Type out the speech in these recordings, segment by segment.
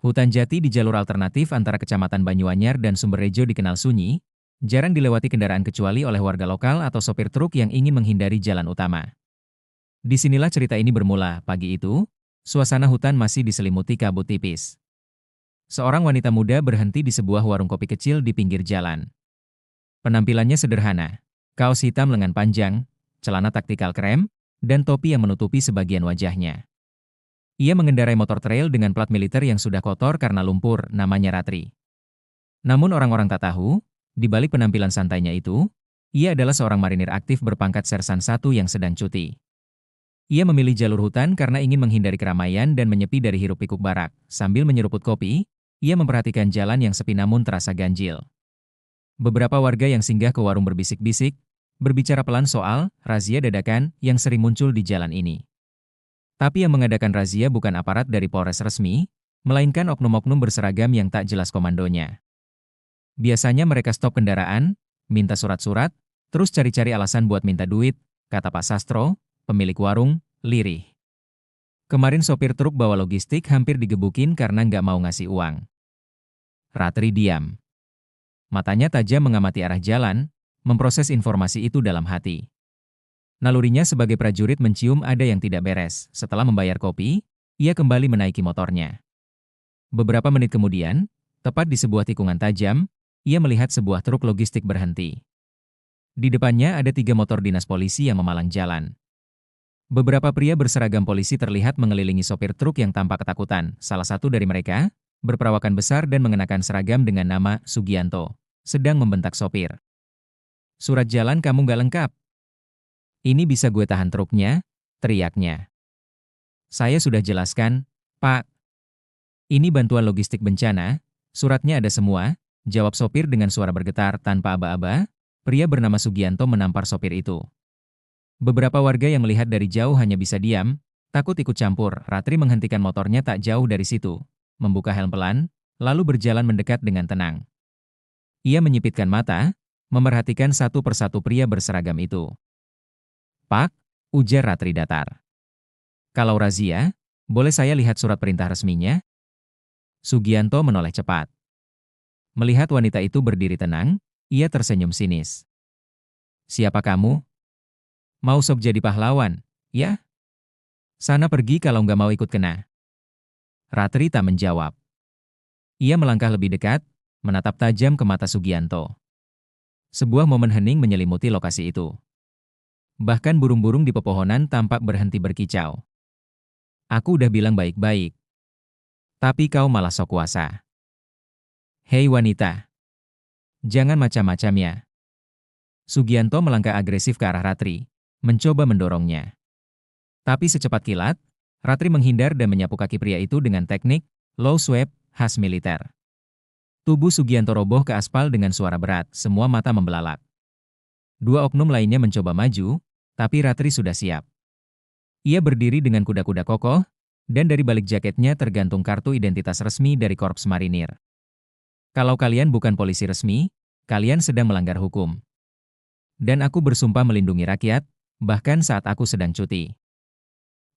Hutan jati di jalur alternatif antara Kecamatan Banyuanyar dan Sumberrejo dikenal sunyi, jarang dilewati kendaraan kecuali oleh warga lokal atau sopir truk yang ingin menghindari jalan utama. Disinilah cerita ini bermula. Pagi itu, suasana hutan masih diselimuti kabut tipis. Seorang wanita muda berhenti di sebuah warung kopi kecil di pinggir jalan. Penampilannya sederhana, kaos hitam lengan panjang, celana taktikal krem, dan topi yang menutupi sebagian wajahnya. Ia mengendarai motor trail dengan plat militer yang sudah kotor karena lumpur, namanya Ratri. Namun orang-orang tak tahu, di balik penampilan santainya itu, ia adalah seorang marinir aktif berpangkat Sersan 1 yang sedang cuti. Ia memilih jalur hutan karena ingin menghindari keramaian dan menyepi dari hiruk-pikuk barak. Sambil menyeruput kopi, ia memperhatikan jalan yang sepi namun terasa ganjil. Beberapa warga yang singgah ke warung berbisik-bisik, berbicara pelan soal razia dadakan yang sering muncul di jalan ini. Tapi yang mengadakan razia bukan aparat dari Polres resmi, melainkan oknum-oknum berseragam yang tak jelas komandonya. Biasanya mereka stop kendaraan, minta surat-surat, terus cari-cari alasan buat minta duit, kata Pak Sastro, pemilik warung, lirih. Kemarin sopir truk bawa logistik hampir digebukin karena nggak mau ngasih uang. Ratri diam. Matanya tajam mengamati arah jalan, memproses informasi itu dalam hati. Nalurinya sebagai prajurit mencium ada yang tidak beres. Setelah membayar kopi, ia kembali menaiki motornya. Beberapa menit kemudian, tepat di sebuah tikungan tajam, ia melihat sebuah truk logistik berhenti. Di depannya ada 3 motor dinas polisi yang memalang jalan. Beberapa pria berseragam polisi terlihat mengelilingi sopir truk yang tampak ketakutan. Salah satu dari mereka, berperawakan besar dan mengenakan seragam dengan nama Sugianto, sedang membentak sopir. "Surat jalan kamu nggak lengkap. Ini bisa gue tahan truknya," teriaknya. "Saya sudah jelaskan, Pak. Ini bantuan logistik bencana, suratnya ada semua," jawab sopir dengan suara bergetar tanpa aba-aba. Pria bernama Sugianto menampar sopir itu. Beberapa warga yang melihat dari jauh hanya bisa diam, takut ikut campur. Ratri menghentikan motornya tak jauh dari situ, membuka helm pelan, lalu berjalan mendekat dengan tenang. Ia menyipitkan mata, memerhatikan satu persatu pria berseragam itu. "Pak," ujar Ratri datar. "Kalau razia, boleh saya lihat surat perintah resminya?" Sugianto menoleh cepat. Melihat wanita itu berdiri tenang, ia tersenyum sinis. "Siapa kamu? Mau sok jadi pahlawan, ya? Sana pergi kalau nggak mau ikut kena." Ratri tak menjawab. Ia melangkah lebih dekat, menatap tajam ke mata Sugianto. Sebuah momen hening menyelimuti lokasi itu. Bahkan burung-burung di pepohonan tampak berhenti berkicau. "Aku udah bilang baik-baik. Tapi kau malah sok kuasa. Hei wanita. Jangan macam-macam ya." Sugianto melangkah agresif ke arah Ratri, mencoba mendorongnya. Tapi secepat kilat, Ratri menghindar dan menyapu kaki pria itu dengan teknik low sweep khas militer. Tubuh Sugianto roboh ke aspal dengan suara berat, semua mata membelalak. 2 oknum lainnya mencoba maju, tapi Ratri sudah siap. Ia berdiri dengan kuda-kuda kokoh, dan dari balik jaketnya tergantung kartu identitas resmi dari Korps Marinir. "Kalau kalian bukan polisi resmi, kalian sedang melanggar hukum. Dan aku bersumpah melindungi rakyat, bahkan saat aku sedang cuti."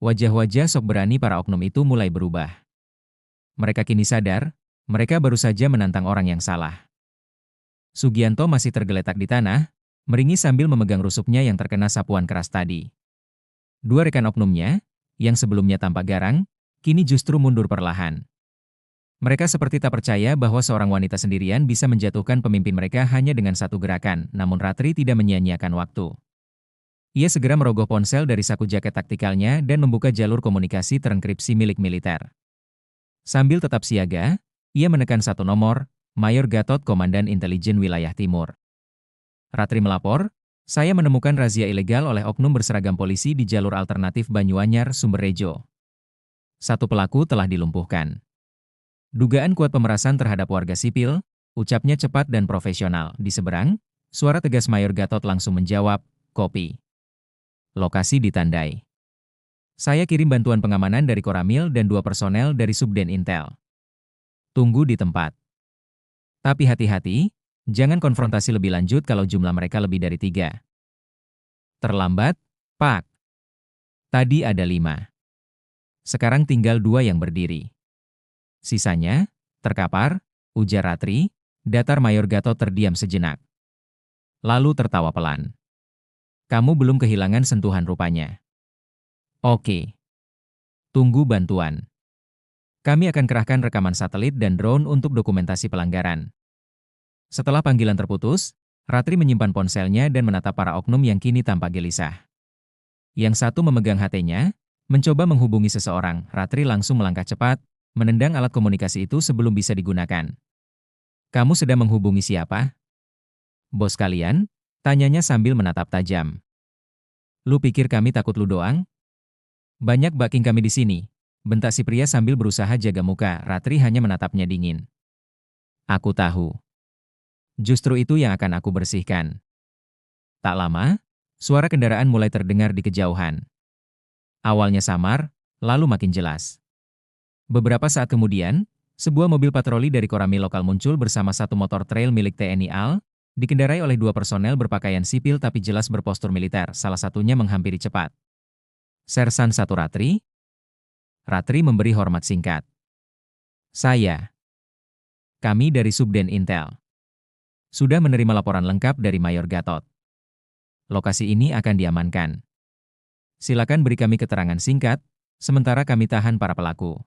Wajah-wajah sok berani para oknum itu mulai berubah. Mereka kini sadar, mereka baru saja menantang orang yang salah. Sugianto masih tergeletak di tanah, meringis sambil memegang rusuknya yang terkena sapuan keras tadi. 2 rekan oknumnya, yang sebelumnya tampak garang, kini justru mundur perlahan. Mereka seperti tak percaya bahwa seorang wanita sendirian bisa menjatuhkan pemimpin mereka hanya dengan satu gerakan, namun Ratri tidak menyia-nyiakan waktu. Ia segera merogoh ponsel dari saku jaket taktikalnya dan membuka jalur komunikasi terenkripsi milik militer. Sambil tetap siaga, ia menekan satu nomor, Mayor Gatot, Komandan Intelijen Wilayah Timur. Ratri melapor, "Saya menemukan razia ilegal oleh oknum berseragam polisi di jalur alternatif Banyuanyar, Sumberrejo. 1 pelaku telah dilumpuhkan. Dugaan kuat pemerasan terhadap warga sipil," ucapnya cepat dan profesional. Di seberang, suara tegas Mayor Gatot langsung menjawab, "Kopi. Lokasi ditandai. Saya kirim bantuan pengamanan dari Koramil dan 2 personel dari Subden Intel. Tunggu di tempat. Tapi hati-hati, jangan konfrontasi lebih lanjut kalau jumlah mereka lebih dari 3. Terlambat, Pak. Tadi ada 5. Sekarang tinggal 2 yang berdiri." Sisanya, terkapar, ujar Ratri. Datar Mayor Gatot terdiam sejenak. Lalu tertawa pelan. Kamu belum kehilangan sentuhan rupanya. Oke. Tunggu bantuan. Kami akan kerahkan rekaman satelit dan drone untuk dokumentasi pelanggaran. Setelah panggilan terputus, Ratri menyimpan ponselnya dan menatap para oknum yang kini tampak gelisah. Yang satu memegang HT-nya, mencoba menghubungi seseorang. Ratri langsung melangkah cepat, menendang alat komunikasi itu sebelum bisa digunakan. Kamu sedang menghubungi siapa? Bos kalian? Tanyanya sambil menatap tajam. Lu pikir kami takut lu doang? Banyak backing kami di sini. Bentak si pria sambil berusaha jaga muka. Ratri hanya menatapnya dingin. Aku tahu. Justru itu yang akan aku bersihkan. Tak lama, suara kendaraan mulai terdengar di kejauhan. Awalnya samar, lalu makin jelas. Beberapa saat kemudian, sebuah mobil patroli dari Koramil lokal muncul bersama satu motor trail milik TNI AL, dikendarai oleh dua personel berpakaian sipil tapi jelas berpostur militer, salah satunya menghampiri cepat. Sersan satu Ratri? Ratri memberi hormat singkat. Saya. Kami dari Subden Intel. Sudah menerima laporan lengkap dari Mayor Gatot. Lokasi ini akan diamankan. Silakan beri kami keterangan singkat, sementara kami tahan para pelaku.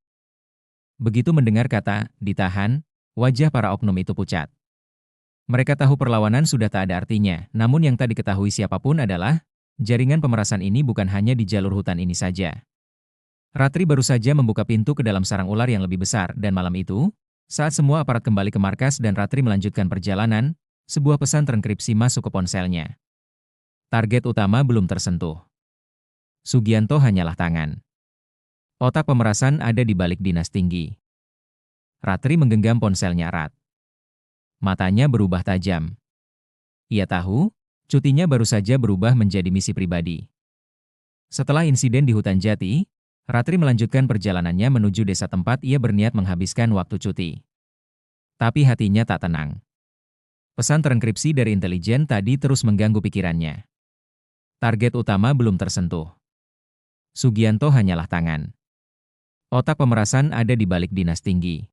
Begitu mendengar kata ditahan, wajah para oknum itu pucat. Mereka tahu perlawanan sudah tak ada artinya, namun yang tak diketahui siapapun adalah, jaringan pemerasan ini bukan hanya di jalur hutan ini saja. Ratri baru saja membuka pintu ke dalam sarang ular yang lebih besar, dan malam itu, saat semua aparat kembali ke markas dan Ratri melanjutkan perjalanan, sebuah pesan terenkripsi masuk ke ponselnya. Target utama belum tersentuh. Sugianto hanyalah tangan. Otak pemerasan ada di balik dinas tinggi. Ratri menggenggam ponselnya erat. Matanya berubah tajam. Ia tahu, cutinya baru saja berubah menjadi misi pribadi. Setelah insiden di hutan jati, Ratri melanjutkan perjalanannya menuju desa tempat ia berniat menghabiskan waktu cuti. Tapi hatinya tak tenang. Pesan terenkripsi dari intelijen tadi terus mengganggu pikirannya. Target utama belum tersentuh. Sugianto hanyalah tangan. Otak pemerasan ada di balik dinas tinggi.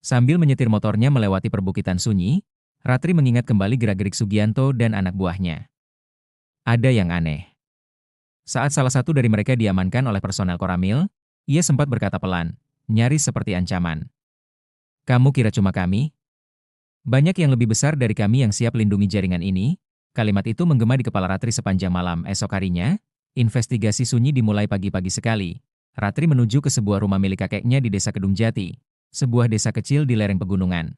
Sambil menyetir motornya melewati perbukitan sunyi, Ratri mengingat kembali gerak-gerik Sugianto dan anak buahnya. Ada yang aneh. Saat salah satu dari mereka diamankan oleh personel Koramil, ia sempat berkata pelan, nyaris seperti ancaman. Kamu kira cuma kami? Banyak yang lebih besar dari kami yang siap lindungi jaringan ini. Kalimat itu menggema di kepala Ratri sepanjang malam. Esok harinya, investigasi sunyi dimulai pagi-pagi sekali. Ratri menuju ke sebuah rumah milik kakeknya di Desa Kedung Jati, sebuah desa kecil di lereng pegunungan.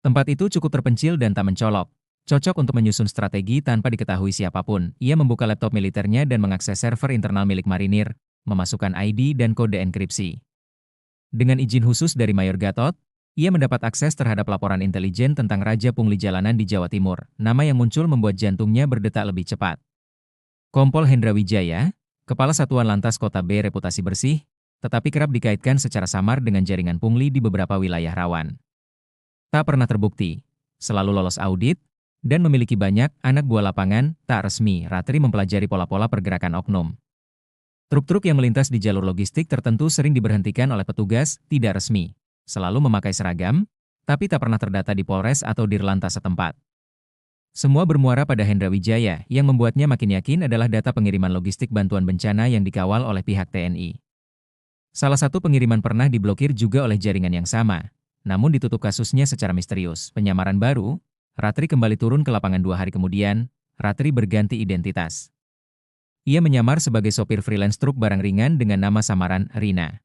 Tempat itu cukup terpencil dan tak mencolok, cocok untuk menyusun strategi tanpa diketahui siapapun. Ia membuka laptop militernya dan mengakses server internal milik marinir, memasukkan ID dan kode enkripsi. Dengan izin khusus dari Mayor Gatot, ia mendapat akses terhadap laporan intelijen tentang Raja Pungli Jalanan di Jawa Timur. Nama yang muncul membuat jantungnya berdetak lebih cepat. Kompol Hendra Wijaya, Kepala Satuan Lantas Kota B reputasi bersih, tetapi kerap dikaitkan secara samar dengan jaringan pungli di beberapa wilayah rawan. Tak pernah terbukti, selalu lolos audit, dan memiliki banyak anak buah lapangan tak resmi. Ratri mempelajari pola-pola pergerakan oknum. Truk-truk yang melintas di jalur logistik tertentu sering diberhentikan oleh petugas tidak resmi, selalu memakai seragam, tapi tak pernah terdata di Polres atau Dirlantas setempat. Semua bermuara pada Hendra Wijaya, yang membuatnya makin yakin adalah data pengiriman logistik bantuan bencana yang dikawal oleh pihak TNI. Salah satu pengiriman pernah diblokir juga oleh jaringan yang sama, namun ditutup kasusnya secara misterius. Penyamaran baru, Ratri kembali turun ke lapangan 2 hari kemudian. Ratri berganti identitas. Ia menyamar sebagai sopir freelance truk barang ringan dengan nama samaran Rina.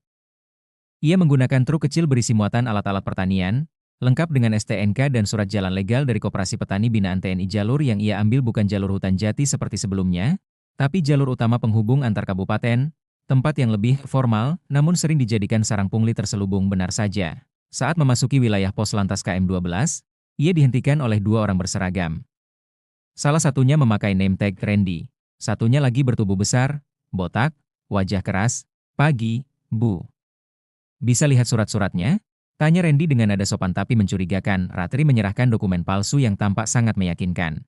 Ia menggunakan truk kecil berisi muatan alat-alat pertanian, lengkap dengan STNK dan surat jalan legal dari Koperasi Petani Binaan TNI. Jalur yang ia ambil bukan jalur hutan jati seperti sebelumnya, tapi jalur utama penghubung antar kabupaten, tempat yang lebih formal, namun sering dijadikan sarang pungli terselubung. Benar saja, saat memasuki wilayah pos lantas KM-12, ia dihentikan oleh 2 orang berseragam. Salah satunya memakai name tag Randy, satunya lagi bertubuh besar, botak, wajah keras. Pagi, Bu. Bisa lihat surat-suratnya? Tanya Randy dengan nada sopan tapi mencurigakan. Ratri menyerahkan dokumen palsu yang tampak sangat meyakinkan.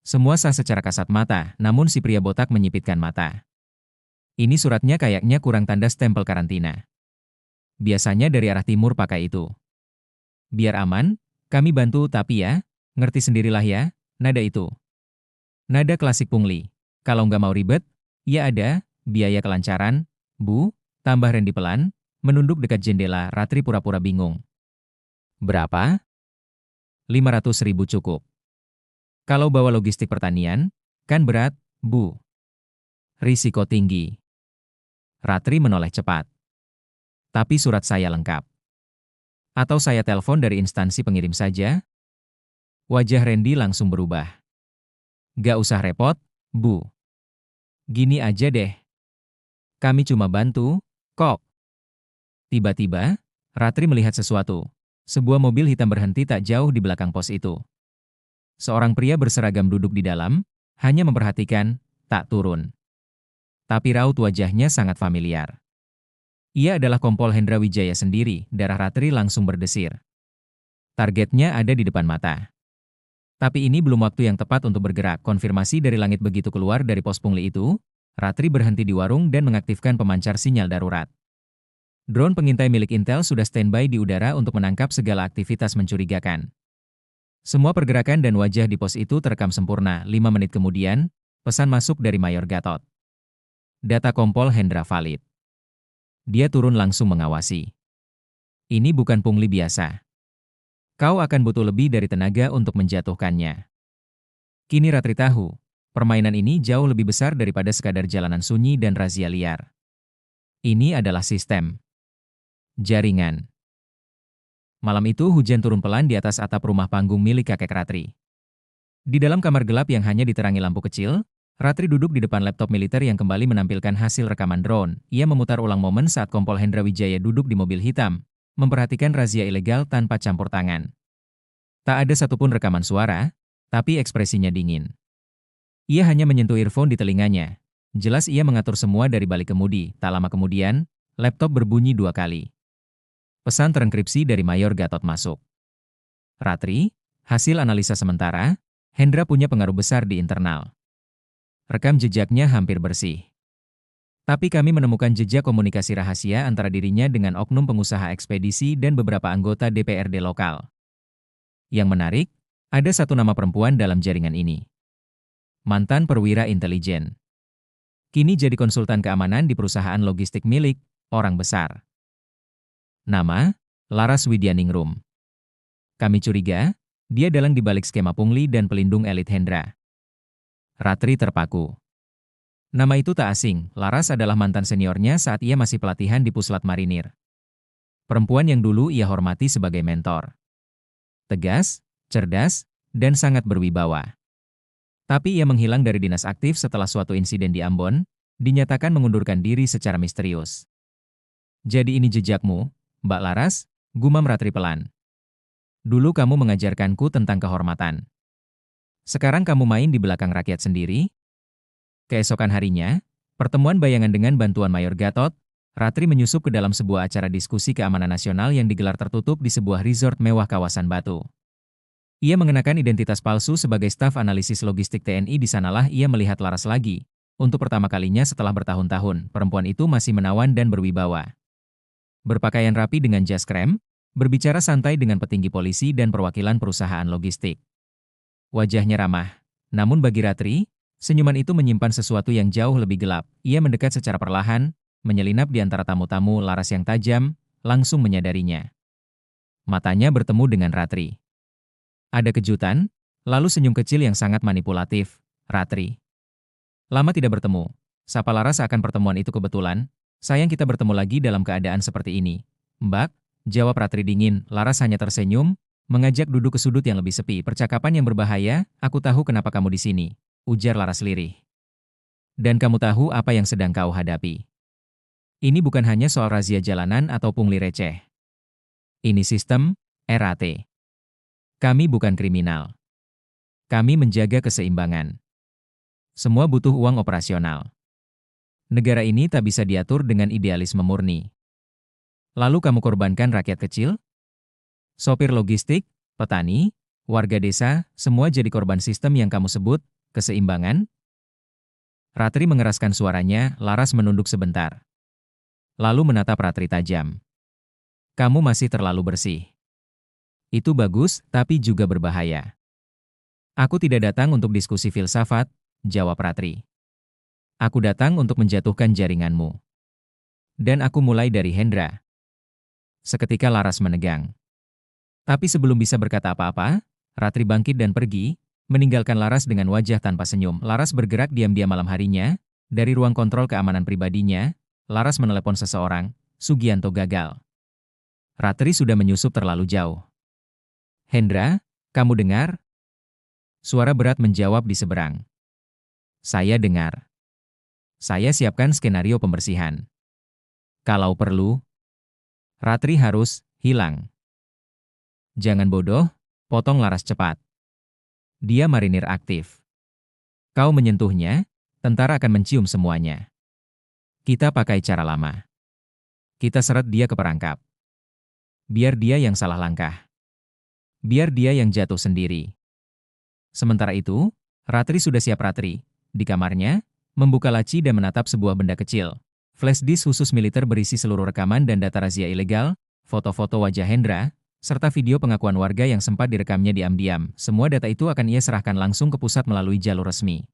Semua sah secara kasat mata, namun si pria botak menyipitkan mata. Ini suratnya kayaknya kurang tanda stempel karantina. Biasanya dari arah timur pakai itu. Biar aman, kami bantu tapi ya, ngerti sendirilah ya, nada itu. Nada klasik pungli. Kalau nggak mau ribet, ya ada, biaya kelancaran, Bu, tambah Randy pelan, menunduk dekat jendela. Ratri pura-pura bingung. Berapa? 500.000 cukup. Kalau bawa logistik pertanian, kan berat, Bu. Risiko tinggi. Ratri menoleh cepat. Tapi surat saya lengkap. Atau saya telepon dari instansi pengirim saja? Wajah Randy langsung berubah. Gak usah repot, Bu. Gini aja deh. Kami cuma bantu, kok. Tiba-tiba, Ratri melihat sesuatu. Sebuah mobil hitam berhenti tak jauh di belakang pos itu. Seorang pria berseragam duduk di dalam, hanya memperhatikan, tak turun. Tapi raut wajahnya sangat familiar. Ia adalah Kompol Hendra Wijaya sendiri. Darah Ratri langsung berdesir. Targetnya ada di depan mata. Tapi ini belum waktu yang tepat untuk bergerak. Konfirmasi dari langit begitu keluar dari pos pungli itu, Ratri berhenti di warung dan mengaktifkan pemancar sinyal darurat. Drone pengintai milik Intel sudah standby di udara untuk menangkap segala aktivitas mencurigakan. Semua pergerakan dan wajah di pos itu terekam sempurna. 5 menit kemudian, pesan masuk dari Mayor Gatot. Data Kompol Hendra valid. Dia turun langsung mengawasi. Ini bukan pungli biasa. Kau akan butuh lebih dari tenaga untuk menjatuhkannya. Kini Ratri tahu, permainan ini jauh lebih besar daripada sekadar jalanan sunyi dan razia liar. Ini adalah sistem. Jaringan. Malam itu hujan turun pelan di atas atap rumah panggung milik kakek Ratri. Di dalam kamar gelap yang hanya diterangi lampu kecil, Ratri duduk di depan laptop militer yang kembali menampilkan hasil rekaman drone. Ia memutar ulang momen saat Kompol Hendra Wijaya duduk di mobil hitam, memperhatikan razia ilegal tanpa campur tangan. Tak ada satupun rekaman suara, tapi ekspresinya dingin. Ia hanya menyentuh earphone di telinganya. Jelas ia mengatur semua dari balik kemudi. Tak lama kemudian, laptop berbunyi 2 kali. Pesan terenkripsi dari Mayor Gatot masuk. Ratri, hasil analisa sementara, Hendra punya pengaruh besar di internal. Rekam jejaknya hampir bersih. Tapi kami menemukan jejak komunikasi rahasia antara dirinya dengan oknum pengusaha ekspedisi dan beberapa anggota DPRD lokal. Yang menarik, ada satu nama perempuan dalam jaringan ini. Mantan perwira intelijen. Kini jadi konsultan keamanan di perusahaan logistik milik orang besar. Nama, Laras Widyaningrum. Kami curiga, dia dalang di balik skema pungli dan pelindung elit Hendra. Ratri terpaku. Nama itu tak asing, Laras adalah mantan seniornya saat ia masih pelatihan di Puslat Marinir. Perempuan yang dulu ia hormati sebagai mentor. Tegas, cerdas, dan sangat berwibawa. Tapi ia menghilang dari dinas aktif setelah suatu insiden di Ambon, dinyatakan mengundurkan diri secara misterius. Jadi ini jejakmu, Mbak Laras, gumam Ratri pelan. Dulu kamu mengajarkanku tentang kehormatan. Sekarang kamu main di belakang rakyat sendiri? Keesokan harinya, pertemuan bayangan dengan bantuan Mayor Gatot, Ratri menyusup ke dalam sebuah acara diskusi keamanan nasional yang digelar tertutup di sebuah resort mewah kawasan Batu. Ia mengenakan identitas palsu sebagai staf analisis logistik TNI. Di sanalah ia melihat Laras lagi. Untuk pertama kalinya setelah bertahun-tahun, perempuan itu masih menawan dan berwibawa. Berpakaian rapi dengan jas krem, berbicara santai dengan petinggi polisi dan perwakilan perusahaan logistik. Wajahnya ramah, namun bagi Ratri, senyuman itu menyimpan sesuatu yang jauh lebih gelap. Ia mendekat secara perlahan, menyelinap di antara tamu-tamu. Laras yang tajam, langsung menyadarinya. Matanya bertemu dengan Ratri. Ada kejutan, lalu senyum kecil yang sangat manipulatif. Ratri. Lama tidak bertemu. Sapa Laras akan pertemuan itu kebetulan. Sayang kita bertemu lagi dalam keadaan seperti ini. Mbak, jawab Ratri dingin. Laras hanya tersenyum, mengajak duduk ke sudut yang lebih sepi. Percakapan yang berbahaya, aku tahu kenapa kamu di sini, ujar Laras lirih. Dan kamu tahu apa yang sedang kau hadapi. Ini bukan hanya soal razia jalanan atau pungli receh. Ini sistem, RAT. Kami bukan kriminal. Kami menjaga keseimbangan. Semua butuh uang operasional. Negara ini tak bisa diatur dengan idealisme murni. Lalu kamu korbankan rakyat kecil? Sopir logistik, petani, warga desa, semua jadi korban sistem yang kamu sebut keseimbangan? Ratri mengeraskan suaranya. Laras menunduk sebentar. Lalu menatap Ratri tajam. Kamu masih terlalu bersih. Itu bagus, tapi juga berbahaya. Aku tidak datang untuk diskusi filsafat, jawab Ratri. Aku datang untuk menjatuhkan jaringanmu. Dan aku mulai dari Hendra. Seketika Laras menegang. Tapi sebelum bisa berkata apa-apa, Ratri bangkit dan pergi, meninggalkan Laras dengan wajah tanpa senyum. Laras bergerak diam-diam malam harinya, dari ruang kontrol keamanan pribadinya, Laras menelepon seseorang, Sugianto gagal. Ratri sudah menyusup terlalu jauh. Hendra, kamu dengar? Suara berat menjawab di seberang. Saya dengar. Saya siapkan skenario pembersihan. Kalau perlu, Ratri harus hilang. Jangan bodoh, potong Laras cepat. Dia marinir aktif. Kau menyentuhnya, tentara akan mencium semuanya. Kita pakai cara lama. Kita seret dia ke perangkap. Biar dia yang salah langkah. Biar dia yang jatuh sendiri. Sementara itu, Ratri sudah siap. Ratri, di kamarnya, membuka laci dan menatap sebuah benda kecil. Flash disk khusus militer berisi seluruh rekaman dan data razia ilegal, foto-foto wajah Hendra, serta video pengakuan warga yang sempat direkamnya diam-diam. Semua data itu akan ia serahkan langsung ke pusat melalui jalur resmi.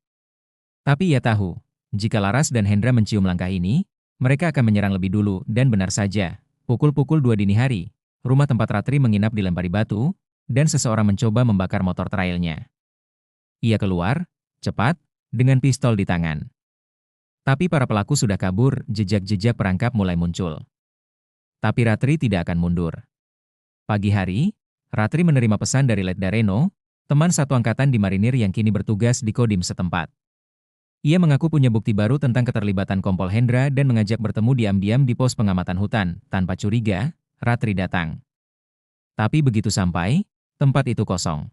Tapi ia tahu, jika Laras dan Hendra mencium langkah ini, mereka akan menyerang lebih dulu, dan benar saja. Pukul 2 dini hari, rumah tempat Ratri menginap dilempari batu, dan seseorang mencoba membakar motor trailnya. Ia keluar, cepat, dengan pistol di tangan. Tapi para pelaku sudah kabur, jejak-jejak perangkap mulai muncul. Tapi Ratri tidak akan mundur. Pagi hari, Ratri menerima pesan dari Letda Reno, teman satu angkatan di marinir yang kini bertugas di Kodim setempat. Ia mengaku punya bukti baru tentang keterlibatan Kompol Hendra dan mengajak bertemu diam-diam di pos pengamatan hutan. Tanpa curiga, Ratri datang. Tapi begitu sampai, tempat itu kosong.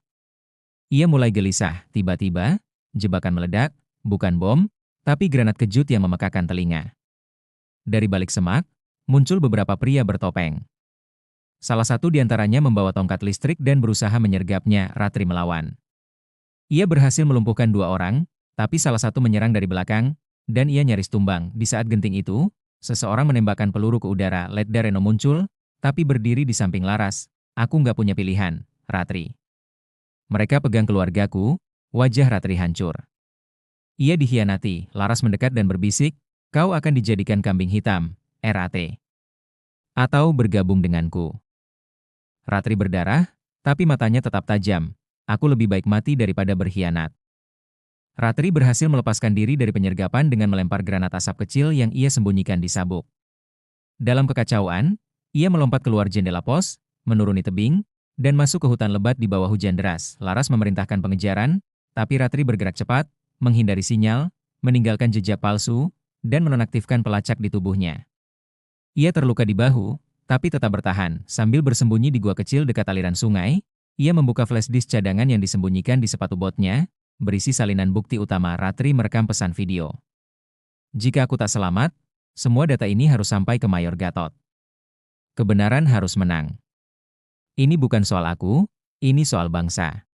Ia mulai gelisah, tiba-tiba, jebakan meledak, bukan bom, tapi granat kejut yang memekakan telinga. Dari balik semak, muncul beberapa pria bertopeng. Salah satu di antaranya membawa tongkat listrik dan berusaha menyergapnya. Ratri melawan. Ia berhasil melumpuhkan 2 orang, tapi salah satu menyerang dari belakang, dan ia nyaris tumbang. Di saat genting itu, seseorang menembakkan peluru ke udara. Letda Reno muncul, tapi berdiri di samping Laras. Aku nggak punya pilihan, Ratri. Mereka pegang keluargaku, wajah Ratri hancur. Ia dikhianati. Laras mendekat dan berbisik, kau akan dijadikan kambing hitam, RAT. Atau bergabung denganku. Ratri berdarah, tapi matanya tetap tajam. Aku lebih baik mati daripada berkhianat. Ratri berhasil melepaskan diri dari penyergapan dengan melempar granat asap kecil yang ia sembunyikan di sabuk. Dalam kekacauan, ia melompat keluar jendela pos, menuruni tebing, dan masuk ke hutan lebat di bawah hujan deras. Laras memerintahkan pengejaran, tapi Ratri bergerak cepat, menghindari sinyal, meninggalkan jejak palsu, dan menonaktifkan pelacak di tubuhnya. Ia terluka di bahu, tapi tetap bertahan. Sambil bersembunyi di gua kecil dekat aliran sungai, ia membuka flash disk cadangan yang disembunyikan di sepatu botnya, berisi salinan bukti utama. Ratri merekam pesan video. Jika aku tak selamat, semua data ini harus sampai ke Mayor Gatot. Kebenaran harus menang. Ini bukan soal aku, ini soal bangsa.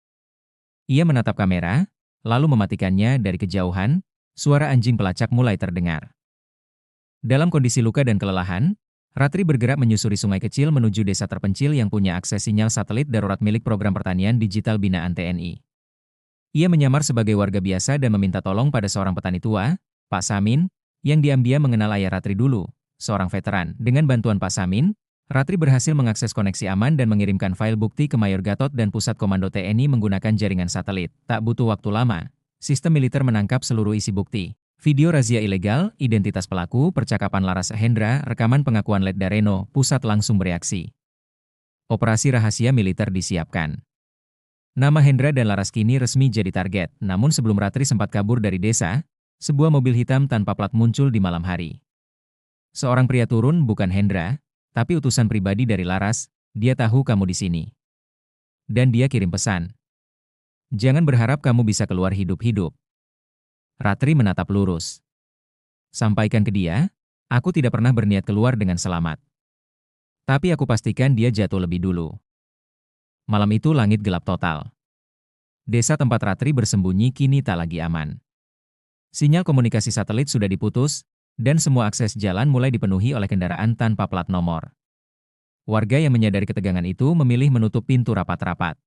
Ia menatap kamera, lalu mematikannya. Dari kejauhan, suara anjing pelacak mulai terdengar. Dalam kondisi luka dan kelelahan, Ratri bergerak menyusuri sungai kecil menuju desa terpencil yang punya akses sinyal satelit darurat milik program pertanian digital binaan TNI. Ia menyamar sebagai warga biasa dan meminta tolong pada seorang petani tua, Pak Samin, yang diam-diam mengenal ayah Ratri dulu, seorang veteran. Dengan bantuan Pak Samin, Ratri berhasil mengakses koneksi aman dan mengirimkan file bukti ke Mayor Gatot dan Pusat Komando TNI menggunakan jaringan satelit. Tak butuh waktu lama, sistem militer menangkap seluruh isi bukti. Video razia ilegal, identitas pelaku, percakapan Laras Hendra, rekaman pengakuan Letda Reno. Pusat langsung bereaksi. Operasi rahasia militer disiapkan. Nama Hendra dan Laras kini resmi jadi target. Namun sebelum Ratri sempat kabur dari desa, sebuah mobil hitam tanpa plat muncul di malam hari. Seorang pria turun, bukan Hendra, tapi utusan pribadi dari Laras. Dia tahu kamu di sini. Dan dia kirim pesan. Jangan berharap kamu bisa keluar hidup-hidup. Ratri menatap lurus. Sampaikan ke dia, aku tidak pernah berniat keluar dengan selamat. Tapi aku pastikan dia jatuh lebih dulu. Malam itu langit gelap total. Desa tempat Ratri bersembunyi kini tak lagi aman. Sinyal komunikasi satelit sudah diputus, dan semua akses jalan mulai dipenuhi oleh kendaraan tanpa plat nomor. Warga yang menyadari ketegangan itu memilih menutup pintu rapat-rapat.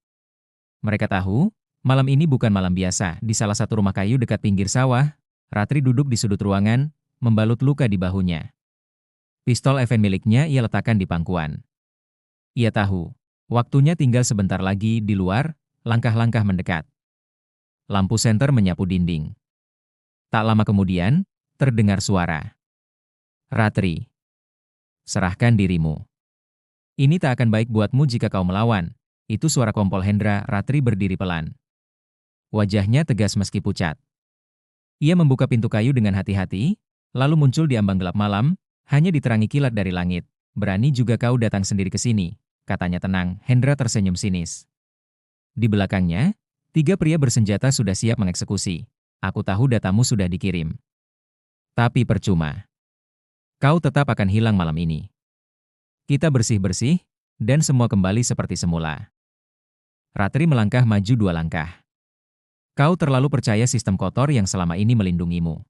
Mereka tahu, malam ini bukan malam biasa. Di salah satu rumah kayu dekat pinggir sawah, Ratri duduk di sudut ruangan, membalut luka di bahunya. Pistol FN miliknya ia letakkan di pangkuan. Ia tahu, waktunya tinggal sebentar lagi. Di luar, langkah-langkah mendekat. Lampu senter menyapu dinding. Tak lama kemudian, terdengar suara. Ratri, serahkan dirimu. Ini tak akan baik buatmu jika kau melawan. Itu suara Kompol Hendra. Ratri berdiri pelan. Wajahnya tegas meski pucat. Ia membuka pintu kayu dengan hati-hati, lalu muncul di ambang gelap malam, hanya diterangi kilat dari langit. Berani juga kau datang sendiri ke sini, katanya tenang. Hendra tersenyum sinis. Di belakangnya, 3 pria bersenjata sudah siap mengeksekusi. Aku tahu datamu sudah dikirim. Tapi percuma. Kau tetap akan hilang malam ini. Kita bersih-bersih, dan semua kembali seperti semula. Ratri melangkah maju 2 langkah. Kau terlalu percaya sistem kotor yang selama ini melindungimu.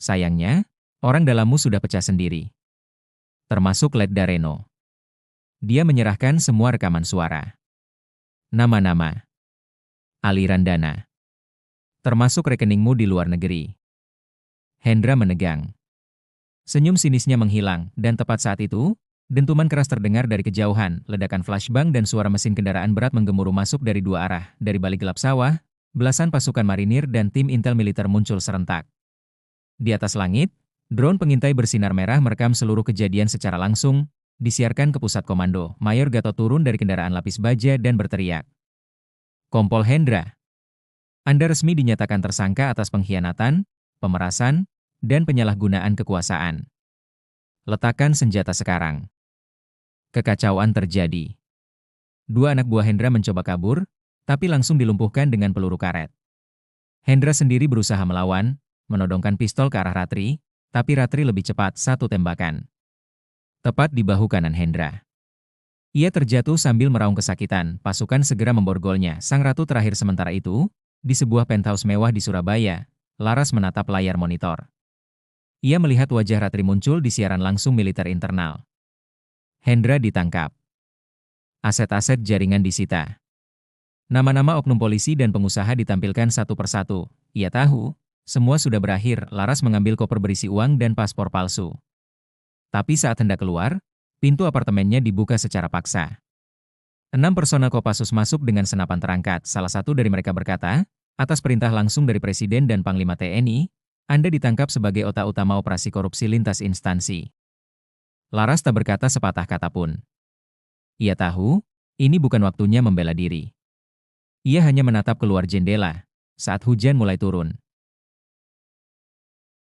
Sayangnya, orang dalammu sudah pecah sendiri. Termasuk Led Dareno. Dia menyerahkan semua rekaman suara. Nama-nama. Aliran dana. Termasuk rekeningmu di luar negeri. Hendra menegang. Senyum sinisnya menghilang, dan tepat saat itu, dentuman keras terdengar dari kejauhan, ledakan flashbang dan suara mesin kendaraan berat menggemuruh masuk dari 2 arah. Dari balik gelap sawah, belasan pasukan marinir dan tim intel militer muncul serentak. Di atas langit, drone pengintai bersinar merah merekam seluruh kejadian secara langsung, disiarkan ke pusat komando. Mayor Gatot turun dari kendaraan lapis baja dan berteriak. Kompol Hendra, Anda resmi dinyatakan tersangka atas pengkhianatan, pemerasan, dan penyalahgunaan kekuasaan. Letakkan senjata sekarang. Kekacauan terjadi. 2 anak buah Hendra mencoba kabur, tapi langsung dilumpuhkan dengan peluru karet. Hendra sendiri berusaha melawan, menodongkan pistol ke arah Ratri, tapi Ratri lebih cepat 1 tembakan. Tepat di bahu kanan Hendra. Ia terjatuh sambil meraung kesakitan. Pasukan segera memborgolnya. Sang ratu terakhir sementara itu, di sebuah penthouse mewah di Surabaya, Laras menatap layar monitor. Ia melihat wajah Ratri muncul di siaran langsung militer internal. Hendra ditangkap. Aset-aset jaringan disita. Nama-nama oknum polisi dan pengusaha ditampilkan satu persatu. Ia tahu, semua sudah berakhir. Laras mengambil koper berisi uang dan paspor palsu. Tapi saat hendak keluar, pintu apartemennya dibuka secara paksa. 6 personel Kopassus masuk dengan senapan terangkat. Salah satu dari mereka berkata, atas perintah langsung dari Presiden dan Panglima TNI, Anda ditangkap sebagai otak utama operasi korupsi lintas instansi. Laras tak berkata sepatah kata pun. Ia tahu, ini bukan waktunya membela diri. Ia hanya menatap keluar jendela, saat hujan mulai turun.